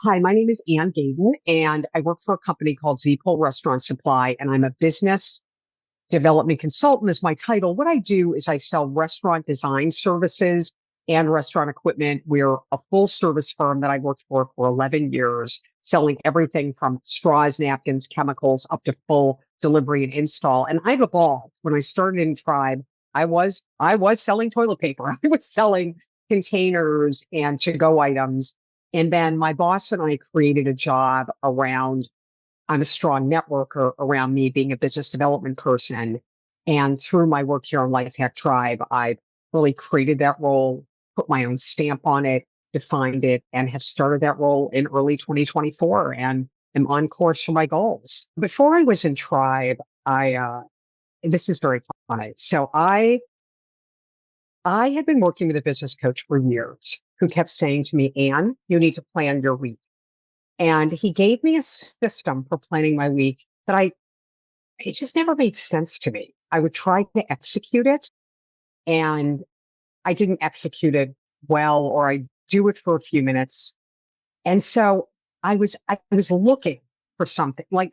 Hi, my name is Ann Gayden, and I work for a company called Zpol Restaurant Supply, and I'm a business development consultant is my title. What I do is I sell restaurant design services and restaurant equipment. We're a full service firm that I worked for 11 years, selling everything from straws, napkins, chemicals, up to full delivery and install. And I've evolved. When I started in Tribe, I was selling toilet paper. I was selling containers and to-go items. And then my boss and I created a job around I'm a strong networker around me being a business development person. And through my work here on Lifehack Tribe, I've really created that role, put my own stamp on it, defined it, and have started that role in early 2024 and am on course for my goals. Before I was in Tribe, this is very funny. I had been working with a business coach for years who kept saying to me, Ann, you need to plan your week. And he gave me a system for planning my week it just never made sense to me. I would try to execute it and I didn't execute it well, or I do it for a few minutes. And so I was looking for something like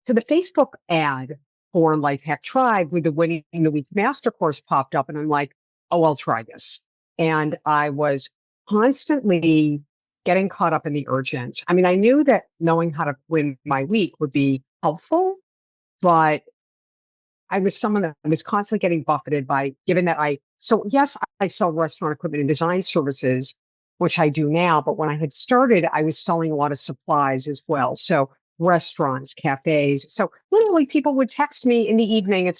to the Facebook ad for Lifehack Tribe with the Winning the Week Master Course popped up. And I'm like, oh, I'll try this. And I was constantly getting caught up in the urgent. I mean, I knew that knowing how to win my week would be helpful, but I was someone that was constantly getting buffeted by, given that so yes, I sell restaurant equipment and design services, which I do now. But when I had started, I was selling a lot of supplies as well. So restaurants, cafes. So literally people would text me in the evening at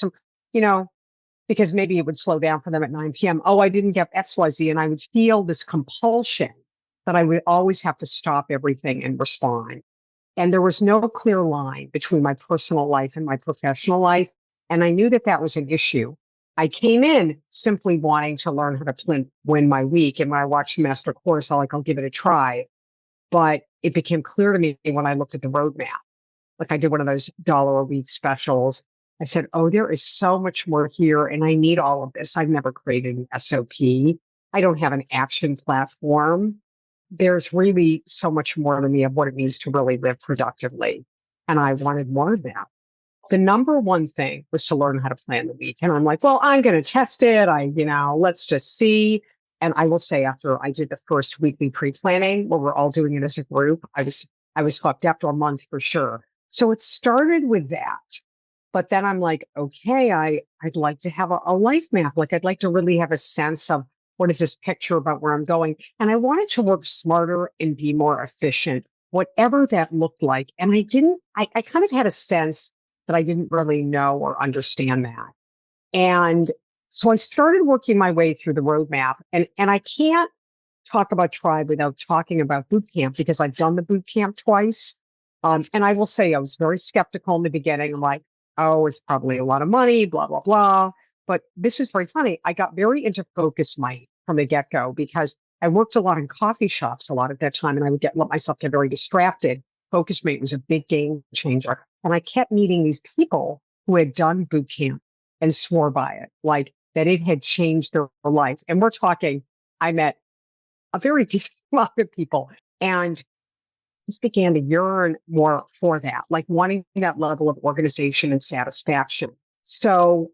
you know, because maybe it would slow down for them at 9 p.m. Oh, I didn't get XYZ. And I would feel this compulsion that I would always have to stop everything and respond. And there was no clear line between my personal life and my professional life. And I knew that that was an issue. I came in simply wanting to learn how to win my week. And when I watched the master course, I'll give it a try. But it became clear to me when I looked at the roadmap, like I did one of those dollar a week specials. I said, oh, there is so much more here. And I need all of this. I've never created an SOP. I don't have an action platform. There's really so much more to me of what it means to really live productively. And I wanted more of that. The number one thing was to learn how to plan the week. And I'm like, well, I'm going to test it. Let's just see. And I will say after I did the first weekly pre-planning where we're all doing it as a group, I was hooked after a month for sure. So it started with that. But then I'm like, okay, I'd like to have a life map. Like I'd like to really have a sense of what is this picture about where I'm going? And I wanted to work smarter and be more efficient, whatever that looked like. And I kind of had a sense that I didn't really know or understand that. And so I started working my way through the roadmap. And I can't talk about Tribe without talking about boot camp because I've done the boot camp twice. And I will say I was very skeptical in the beginning. I'm like, oh, it's probably a lot of money, blah, blah, blah. But this is very funny. I got very into Focus Mite from the get-go because I worked a lot in coffee shops a lot at that time, and I would let myself get very distracted. Focus Mite was a big game changer. And I kept meeting these people who had done boot camp and swore by it, like that it had changed their life. And we're talking, I met a very decent lot of people and just began to yearn more for that, like wanting that level of organization and satisfaction. So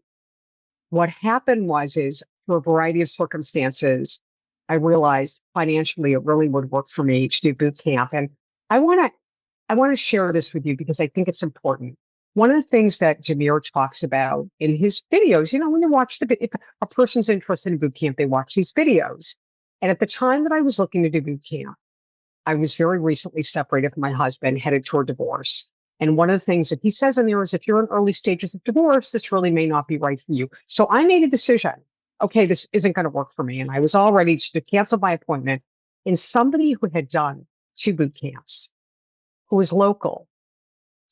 what happened is through a variety of circumstances, I realized financially it really would work for me to do boot camp. And I want to share this with you because I think it's important. One of the things that Demir talks about in his videos, when you watch if a person's interested in boot camp, they watch these videos. And at the time that I was looking to do boot camp, I was very recently separated from my husband, headed toward divorce. And one of the things that he says in there is if you're in early stages of divorce, this really may not be right for you. So I made a decision. Okay, this isn't going to work for me. And I was all ready to cancel my appointment. And somebody who had done 2 boot camps, who was local,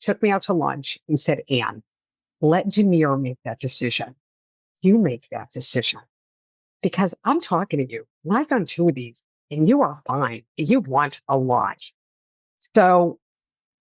took me out to lunch and said, Ann, let Demir make that decision. You make that decision. Because I'm talking to you. And I've done 2 of these. And you are fine. You want a lot. So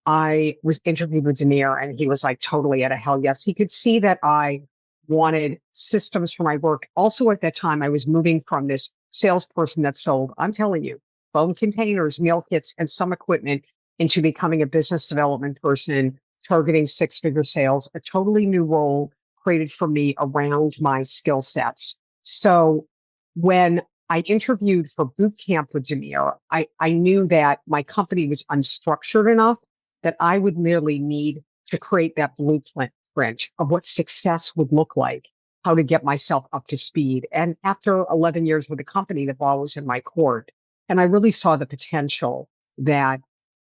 I was interviewed with Demir and he was like totally at a hell yes. He could see that I wanted systems for my work. Also at that time, I was moving from this salesperson that sold, I'm telling you, foam containers, meal kits, and some equipment into becoming a business development person targeting six-figure sales, a totally new role created for me around my skill sets. So when I interviewed for boot camp with Demir, I knew that my company was unstructured enough that I would merely need to create that blueprint of what success would look like, how to get myself up to speed. And after 11 years with the company, the ball was in my court. And I really saw the potential that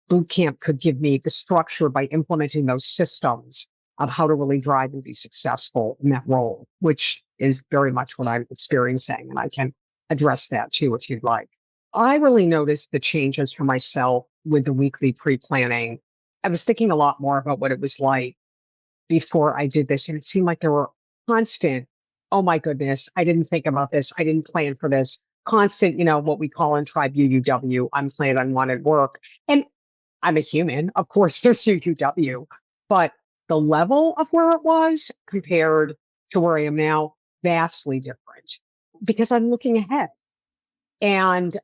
boot camp could give me the structure by implementing those systems of how to really drive and be successful in that role, which is very much what I'm experiencing. And I can address that too, if you'd like. I really noticed the changes for myself with the weekly pre-planning. I was thinking a lot more about what it was like before I did this. And it seemed like there were constant, oh my goodness, I didn't think about this. I didn't plan for this. Constant, what we call in tribe UUW, unplanned, unwanted work. And I'm a human. Of course, there's UUW, but the level of where it was compared to where I am now, vastly different because I'm looking ahead. And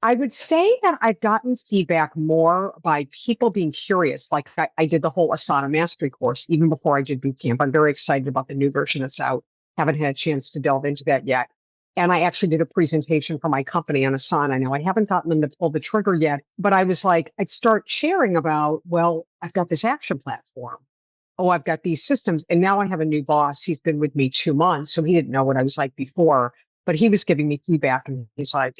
I would say that I've gotten feedback more by people being curious. Like I did the whole Asana Mastery course even before I did boot camp. I'm very excited about the new version that's out. Haven't had a chance to delve into that yet. And I actually did a presentation for my company on Asana. Now, I haven't gotten them to pull the trigger yet, but I was like, I'd start sharing about, well, I've got this action platform. Oh, I've got these systems. And now I have a new boss. He's been with me 2 months. So he didn't know what I was like before, but he was giving me feedback and he's like,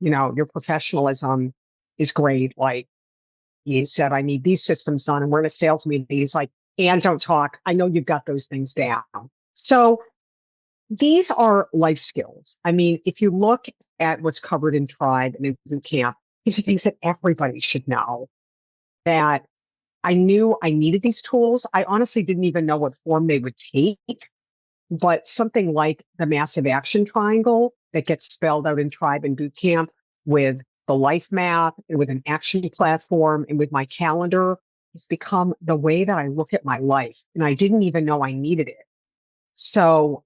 your professionalism is great. Like he said, I need these systems done. And we're in a sales meeting. He's like, and don't talk. I know you've got those things down. So these are life skills. I mean, if you look at what's covered in Tribe and in boot camp, these are things that everybody should know. That I knew I needed these tools. I honestly didn't even know what form they would take, but something like the massive action triangle that gets spelled out in Tribe and boot camp with the life map and with an action platform and with my calendar has become the way that I look at my life. And I didn't even know I needed it. So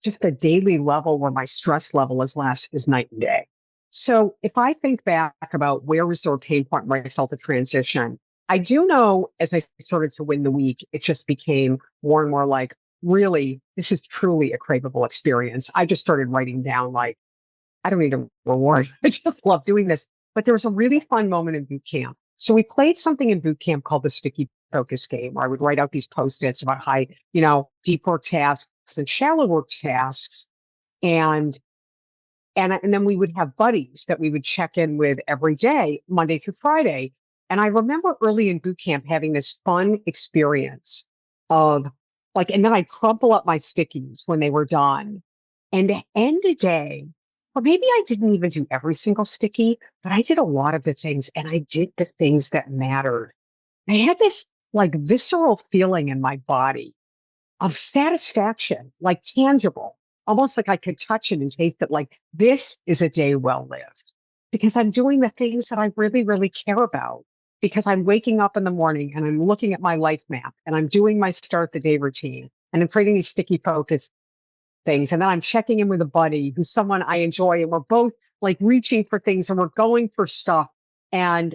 just the daily level where my stress level is less is night and day. So if I think back about where was there a pain point where I felt a transition, I do know as I started to win the week, it just became more and more like, really, this is truly a craveable experience. I just started writing down like, I don't need a reward. I just love doing this. But there was a really fun moment in boot camp. So we played something in boot camp called the sticky focus game, where I would write out these post-its about high, deep work tasks and shallow work tasks. And then we would have buddies that we would check in with every day, Monday through Friday. And I remember early in boot camp having this fun experience of like, and then I'd crumple up my stickies when they were done. And to end the day, or maybe I didn't even do every single sticky, but I did a lot of the things and I did the things that mattered. I had this like visceral feeling in my body of satisfaction, like tangible, almost like I could touch it and taste it. Like this is a day well lived because I'm doing the things that I really, really care about. Because I'm waking up in the morning and I'm looking at my life map and I'm doing my start the day routine and I'm creating these sticky focus things. And then I'm checking in with a buddy who's someone I enjoy and we're both like reaching for things and we're going for stuff. And,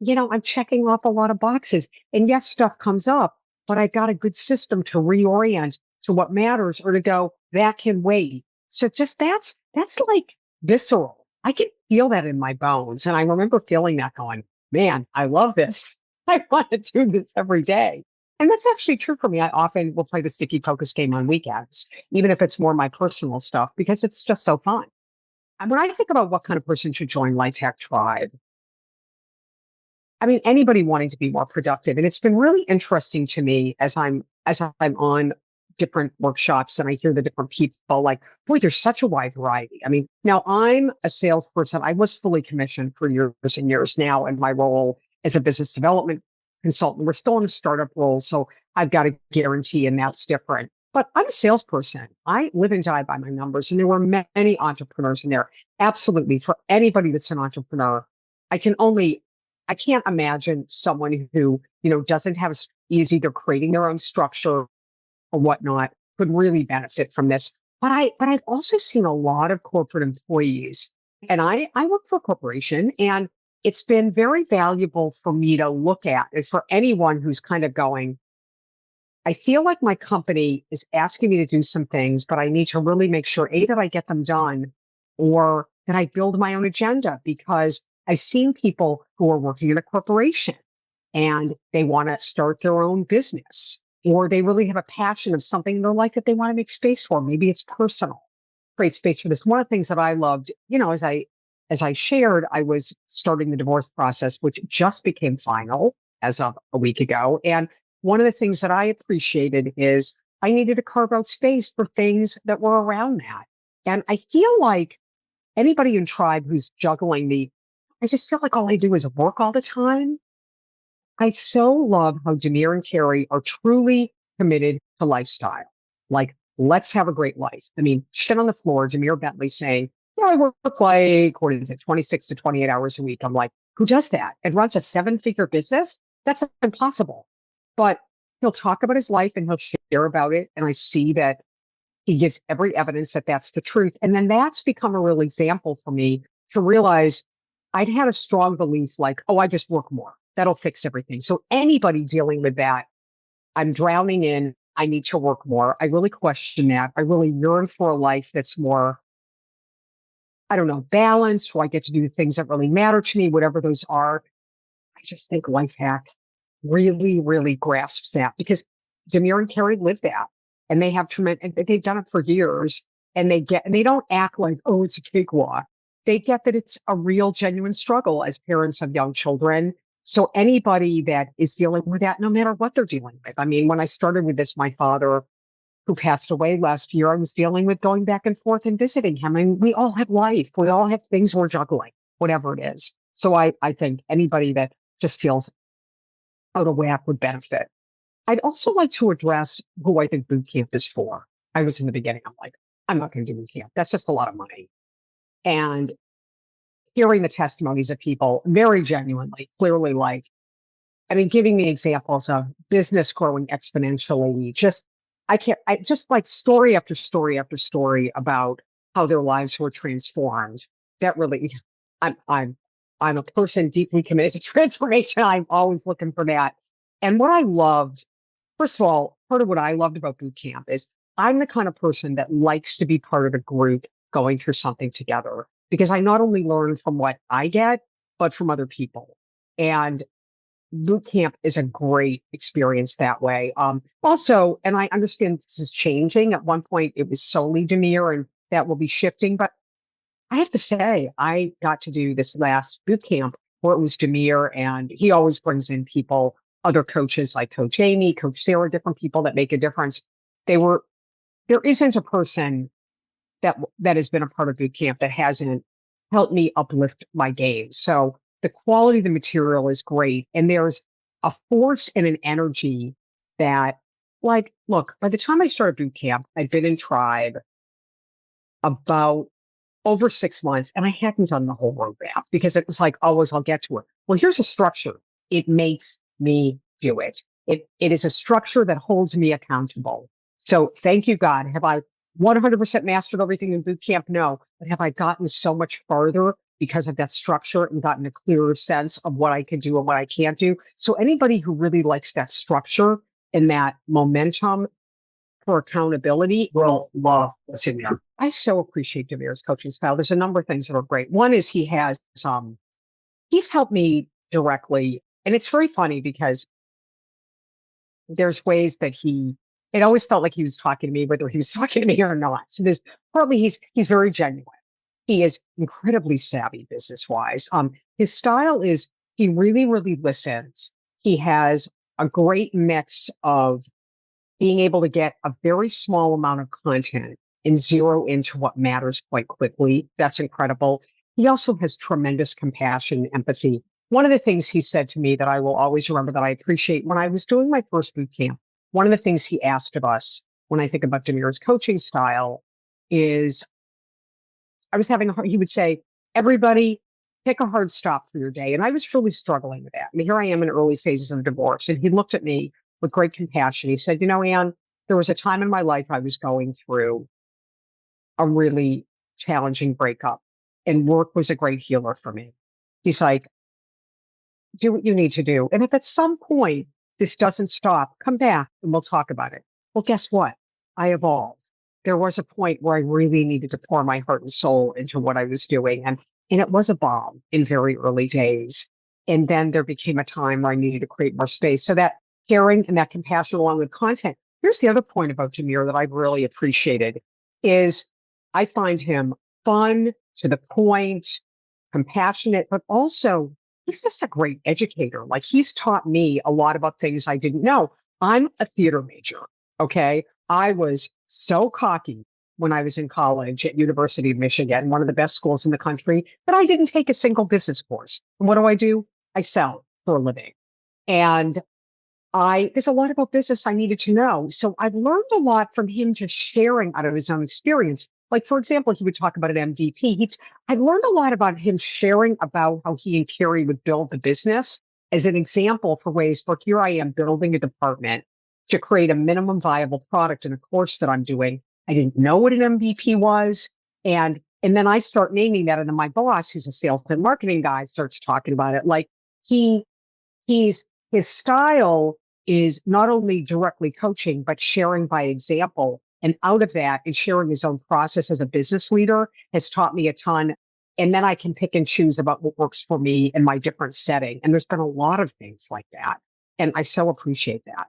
I'm checking off a lot of boxes and yes, stuff comes up, but I got a good system to reorient to what matters or to go, that can wait. So just that's like visceral. I can feel that in my bones. And I remember feeling that going, man, I love this. I want to do this every day. And that's actually true for me. I often will play the sticky focus game on weekends, even if it's more my personal stuff, because it's just so fun. And when I think about what kind of person should join Lifehack Tribe, I mean, anybody wanting to be more productive. And it's been really interesting to me as I'm on different workshops and I hear the different people like, boy, there's such a wide variety. I mean, now I'm a salesperson. I was fully commissioned for years and years now in my role as a business development consultant. We're still in a startup role. So I've got a guarantee and that's different. But I'm a salesperson. I live and die by my numbers. And there were many entrepreneurs in there. Absolutely. For anybody that's an entrepreneur, I can't imagine someone who, doesn't have is either creating their own structure or whatnot could really benefit from this. But I've also seen a lot of corporate employees And I work for a corporation, and it's been very valuable for me to look at, and for anyone who's kind of going, I feel like my company is asking me to do some things, but I need to really make sure, A, that I get them done, or that I build my own agenda, because I've seen people who are working in a corporation and they want to start their own business, or they really have a passion of something in their life that they want to make space for. Maybe it's personal, create space for this. One of the things that I loved, as I shared, I was starting the divorce process, which just became final as of a week ago. And one of the things that I appreciated is I needed to carve out space for things that were around that. And I feel like anybody in Tribe who's juggling I just feel like all I do is work all the time. I so love how Demir and Carrie are truly committed to lifestyle. Like, let's have a great life. I mean, shit on the floor, Demir Bentley saying, yeah, I work like, what is it, 26 to 28 hours a week. I'm like, who does that? And runs a 7-figure business? That's impossible. But he'll talk about his life and he'll share about it. And I see that he gives every evidence that that's the truth. And then that's become a real example for me to realize I'd had a strong belief like, oh, I just work more. That'll fix everything. So anybody dealing with that, I'm drowning in, I need to work more. I really question that. I really yearn for a life that's more, I don't know, balanced, where I get to do the things that really matter to me, whatever those are. I just think Lifehack really, really grasps that, because Demir and Carrie live that, and they have tremendous, and they've done it for years, and they don't act like, oh, it's a cakewalk. They get that it's a real, genuine struggle as parents of young children. So anybody that is dealing with that, no matter what they're dealing with. I mean, when I started with this, my father, who passed away last year, I was dealing with going back and forth and visiting him. And we all have life. We all have things we're juggling, whatever it is. So I think anybody that just feels out of whack would benefit. I'd also like to address who I think boot camp is for. I was in the beginning, I'm like, I'm not going to do boot camp. That's just a lot of money. And hearing the testimonies of people very genuinely, clearly, like, I mean, giving me examples of business growing exponentially, I just like story after story after story about how their lives were transformed. That really, I'm, I'm, I'm a person deeply committed to transformation. I'm always looking for that. And what I loved, first of all, part of what I loved about boot camp is I'm the kind of person that likes to be part of a group going through something together, because I not only learn from what I get, but from other people. And boot camp is a great experience that way. Also, and I understand this is changing. At one point, it was solely Demir, and that will be shifting. But I have to say, I got to do this last boot camp where it was Demir, and he always brings in people, other coaches like Coach Amy, Coach Sarah, different people that make a difference. There isn't a person that has been a part of boot camp that hasn't helped me uplift my game. So the quality of the material is great. And there's a force and an energy that, like, look, by the time I started boot camp, I'd been in Tribe about over 6 months, and I hadn't done the whole roadmap because it was like, always I'll get to it. Well, here's a structure. It makes me do it. It is a structure that holds me accountable. So thank you, God. Have I 100% mastered everything in boot camp? No. But have I gotten so much farther because of that structure and gotten a clearer sense of what I can do and what I can't do? So anybody who really likes that structure and that momentum for accountability will love what's in there. I so appreciate Demir's coaching style. There's a number of things that are great. One is he's helped me directly. And it's very funny because there's ways that it always felt like he was talking to me, whether he was talking to me or not. So there's partly he's very genuine. He is incredibly savvy business wise. His style is he really, really listens. He has a great mix of being able to get a very small amount of content and zero into what matters quite quickly. That's incredible. He also has tremendous compassion, empathy. One of the things he said to me that I will always remember that I appreciate, when I was doing my first boot camp, one of the things he asked of us when I think about Demir's coaching style is he would say, everybody pick a hard stop for your day. And I was really struggling with that. I mean, here I am in early phases of divorce. And he looked at me with great compassion. He said, Ann, there was a time in my life I was going through a really challenging breakup. and work was a great healer for me. He's like, do what you need to do. And if at some point this doesn't stop, come back and we'll talk about it. Well, guess what? I evolved. There was a point where I really needed to pour my heart and soul into what I was doing. And it was a bomb in very early days. And then there became a time where I needed to create more space. So that caring and that compassion along with content. Here's the other point about Demir that I've really appreciated is I find him fun, to the point, compassionate, but also he's just a great educator. Like he's taught me a lot about things I didn't know. I'm a theater major. Okay. I was so cocky when I was in college at University of Michigan, one of the best schools in the country, that I didn't take a single business course. And what do? I sell for a living. And there's a lot about business I needed to know. So I've learned a lot from him just sharing out of his own experience. Like, for example, he would talk about an MVP. I learned a lot about him sharing about how he and Carrie would build the business as an example for ways, look, here I am building a department to create a minimum viable product in a course that I'm doing. I didn't know what an MVP was. And then I start naming that. And then my boss, who's a sales and marketing guy, starts talking about it. Like his style is not only directly coaching, but sharing by example. And out of that is sharing his own process as a business leader has taught me a ton. And then I can pick and choose about what works for me in my different setting. And there's been a lot of things like that. And I so appreciate that.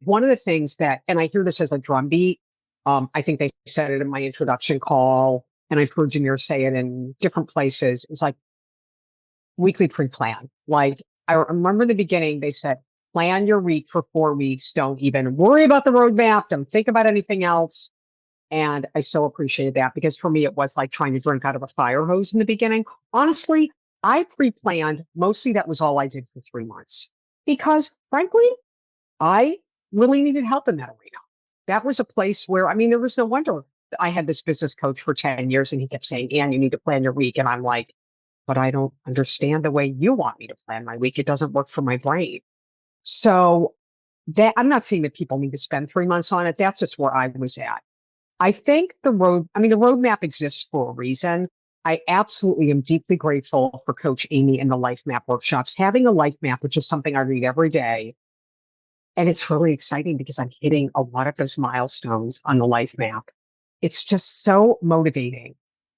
One of the things that, and I hear this as a drumbeat, I think they said it in my introduction call, and I've heard Demir say it in different places. It's like weekly pre-plan. Like I remember in the beginning, they said, plan your week for 4 weeks. Don't even worry about the roadmap. Don't think about anything else. And I so appreciated that because for me, it was like trying to drink out of a fire hose in the beginning. Honestly, I pre-planned. Mostly that was all I did for 3 months because frankly, I really needed help in that arena. That was a place where, I mean, there was no wonder I had this business coach for 10 years and he kept saying, Ann, you need to plan your week. And I'm like, but I don't understand the way you want me to plan my week. It doesn't work for my brain. So that I'm not saying that people need to spend 3 months on it. That's just where I was at. I think the roadmap exists for a reason. I absolutely am deeply grateful for Coach Amy and the Life Map workshops. Having a life map, which is something I read every day. And it's really exciting because I'm hitting a lot of those milestones on the life map. It's just so motivating.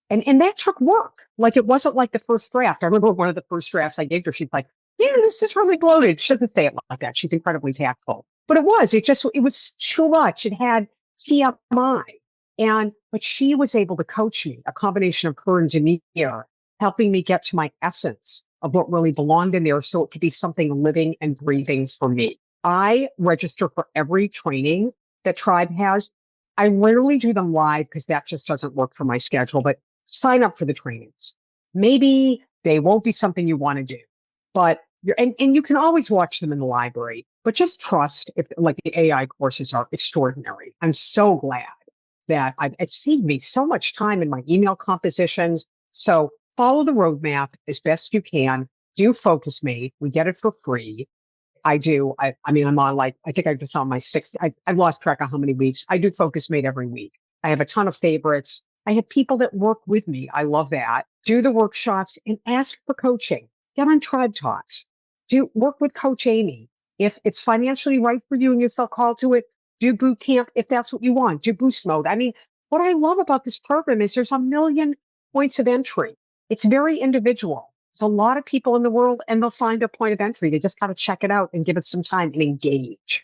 And that took work. Like it wasn't like the first draft. I remember one of the first drafts I gave her, she's like, yeah, this is really bloated. Shouldn't say it like that. She's incredibly tactful. But it was too much. It had TMI. But she was able to coach me, a combination of her and Demir, helping me get to my essence of what really belonged in there so it could be something living and breathing for me. I register for every training that Tribe has. I rarely do them live because that just doesn't work for my schedule, but sign up for the trainings. Maybe they won't be something you want to do, but and you can always watch them in the library, but just trust if like the AI courses are extraordinary. I'm so glad that it's saved me so much time in my email compositions. So follow the roadmap as best you can. Do Focus Mate. We get it for free. I do. I mean, I'm on I think I just on my sixth. I've lost track of how many weeks. I do Focus Mate every week. I have a ton of favorites. I have people that work with me. I love that. Do the workshops and ask for coaching. Get on Tribe Talks. Do work with Coach Amy. If it's financially right for you and you feel called to it, do boot camp if that's what you want. Do boost mode. I mean, what I love about this program is there's a million points of entry. It's very individual. There's a lot of people in the world and they'll find a point of entry. They just got to check it out and give it some time and engage.